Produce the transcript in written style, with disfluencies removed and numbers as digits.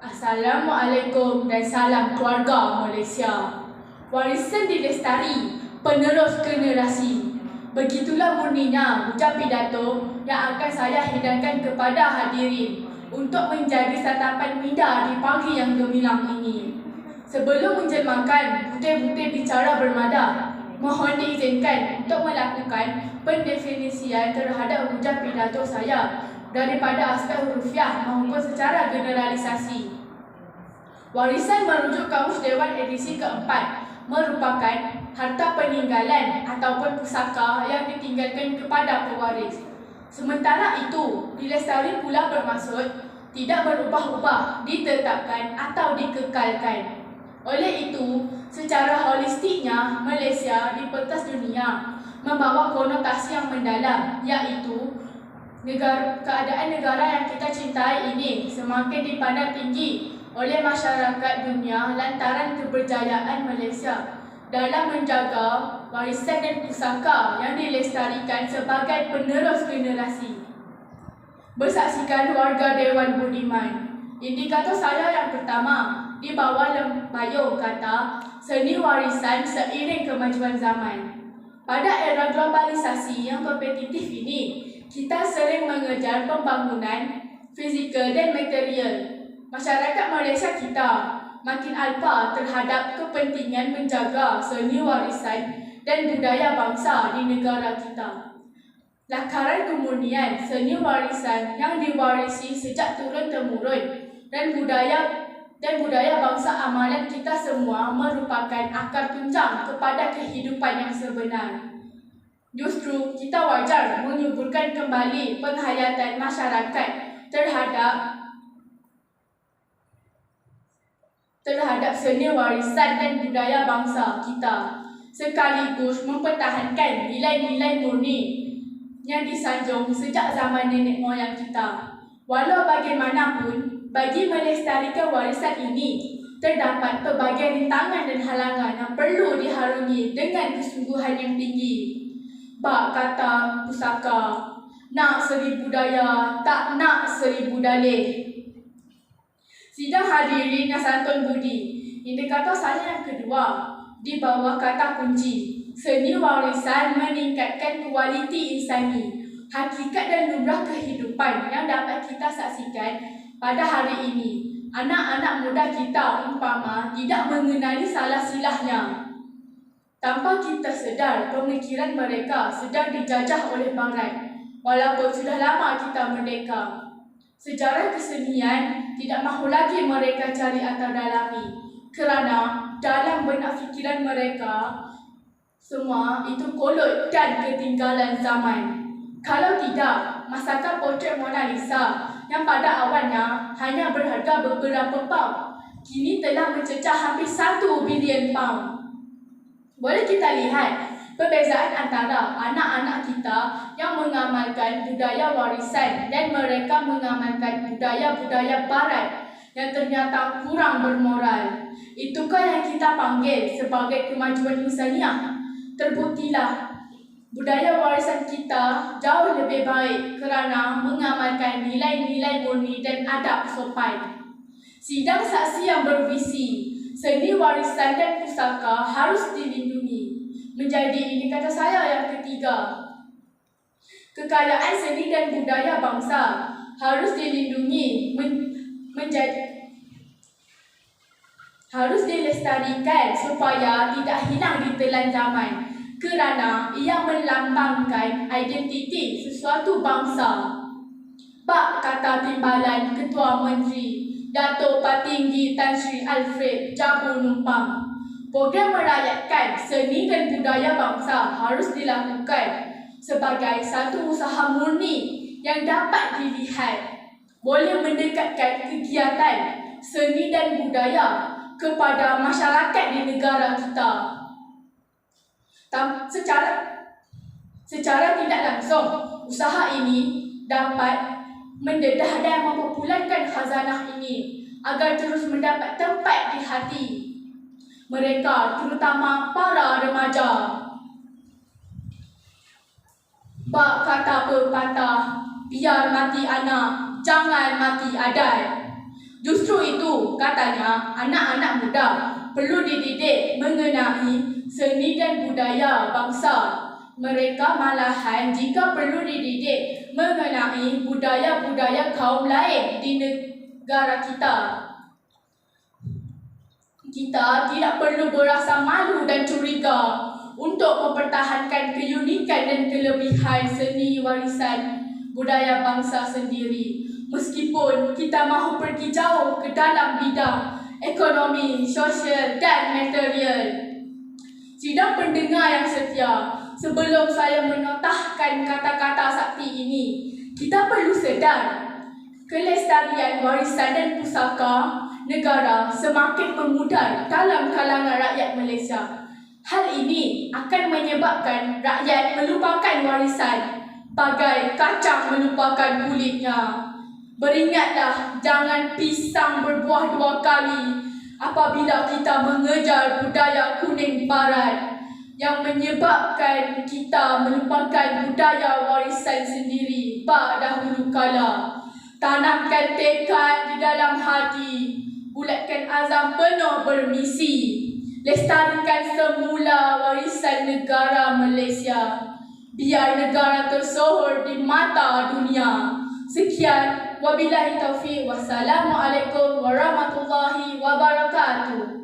Assalamualaikum dan salam keluarga Malaysia. Warisan dilestari, penerus generasi. Begitulah murninya ucap pidato yang akan saya hidangkan kepada hadirin untuk menjadi santapan minda di pagi yang gemilang ini. Sebelum menjelmakan butir-butir bicara bermada, mohon diizinkan untuk melakukan pendefinisian terhadap ucap pidato saya daripada aspek hurufiah maupun secara generalisasi. Warisan merujuk Kamus Dewan edisi keempat merupakan harta peninggalan ataupun pusaka yang ditinggalkan kepada pewaris. Sementara itu, dilestari pula bermaksud tidak berubah-ubah, ditetapkan atau dikekalkan. Oleh itu, secara holistiknya, Malaysia di pentas dunia membawa konotasi yang mendalam, iaitu keadaan negara yang kita cintai ini semakin dipandang tinggi oleh masyarakat dunia lantaran keberjayaan Malaysia dalam menjaga warisan dan pusaka yang dilestarikan sebagai penerus generasi. Bersaksikan warga Dewan Budiman. Indikator saya yang pertama di bawah lembayung kata seni warisan seiring kemajuan zaman. Pada era globalisasi yang kompetitif ini, kita sering mengejar pembangunan fizikal dan material. Masyarakat Malaysia kita makin alpa terhadap kepentingan menjaga seni warisan dan budaya bangsa di negara kita. Lakaran kemurnian seni warisan yang diwarisi sejak turun-temurun dan budaya bangsa amalan kita semua merupakan akar tunjang kepada kehidupan yang sebenar. Justru kita wajar menyuburkan kembali penghayatan masyarakat terhadap seni warisan dan budaya bangsa kita, sekaligus mempertahankan nilai-nilai murni yang disanjung sejak zaman nenek moyang kita. Walau bagaimanapun, bagi melestarikan warisan ini, terdapat pelbagai rintangan dan halangan yang perlu diharungi dengan kesungguhan yang tinggi. Bak kata pusaka, nak seri budaya, tak nak seribu dalih. Sidang hadirin yang santun budi, indikator saya yang kedua di bawah kata kunci. Seni warisan meningkatkan kualiti insani, hakikat dan lumrah kehidupan yang dapat kita saksikan pada hari ini. Anak-anak muda kita umpama tidak mengenali salah silahnya. Tanpa kita sedar, pemikiran mereka sedang dijajah oleh Barat, walaupun sudah lama kita merdeka. Sejarah kesenian tidak mahu lagi mereka cari atau dalami, kerana dalam benak fikiran mereka, semua itu kolot dan ketinggalan zaman. Kalau tidak, masakan potret Mona Lisa yang pada awalnya hanya berharga beberapa pound, kini telah mencecah hampir 1 bilion pound. Boleh kita lihat perbezaan antara anak-anak kita yang mengamalkan budaya warisan dan mereka mengamalkan budaya-budaya Barat yang ternyata kurang bermoral. Itukah yang kita panggil sebagai kemajuan insaniah? Terbuktilah budaya warisan kita jauh lebih baik kerana mengamalkan nilai-nilai murni dan adab sopan. Sidang saksi yang bervisi, seni warisan dan pusaka harus dilindungi, menjadi indikator saya yang ketiga. Kekayaan seni dan budaya bangsa harus dilindungi, harus dilestarikan supaya tidak hilang di telan zaman, kerana ia melambangkan identiti sesuatu bangsa. Bak kata timbalan Ketua Menteri Dato' Patinggi Tan Sri Alfred Jabu Numpang, program merakyatkan seni dan budaya bangsa harus dilakukan sebagai satu usaha murni yang dapat dilihat boleh mendekatkan kegiatan seni dan budaya kepada masyarakat di negara kita. Secara tidak langsung, usaha ini dapat mendedah dan mempopularkan khazanah ini agar terus mendapat tempat di hati mereka, terutama para remaja. Bak kata pepatah, biar mati anak, jangan mati adat. Justru itu, katanya, anak-anak muda perlu dididik mengenai seni dan budaya bangsa. Mereka malahan jika perlu dididik mengenai budaya-budaya kaum lain di negara kita. Kita tidak perlu berasa malu dan curiga untuk mempertahankan keunikan dan kelebihan seni warisan budaya bangsa sendiri. Meskipun kita mahu pergi jauh ke dalam bidang ekonomi, sosial dan material. Sidang pendengar yang setia, sebelum saya menotahkan kata-kata sakti ini, kita perlu sedar kelestarian warisan dan pusaka negara semakin memudar dalam kalangan rakyat Malaysia. Hal ini akan menyebabkan rakyat melupakan warisan bagai kacang melupakan kulitnya. Beringatlah, jangan pisang berbuah dua kali apabila kita mengejar budaya kuning barat yang menyebabkan kita melupakan budaya warisan sendiri dahulu kala. Tanamkan tekad di dalam hati, bulatkan azam penuh bermisi, lestarikan semula warisan negara Malaysia, biar negara tersohor di mata dunia. Sekian, wabillahi taufiq, wassalamualaikum warahmatullahi wabarakatuh.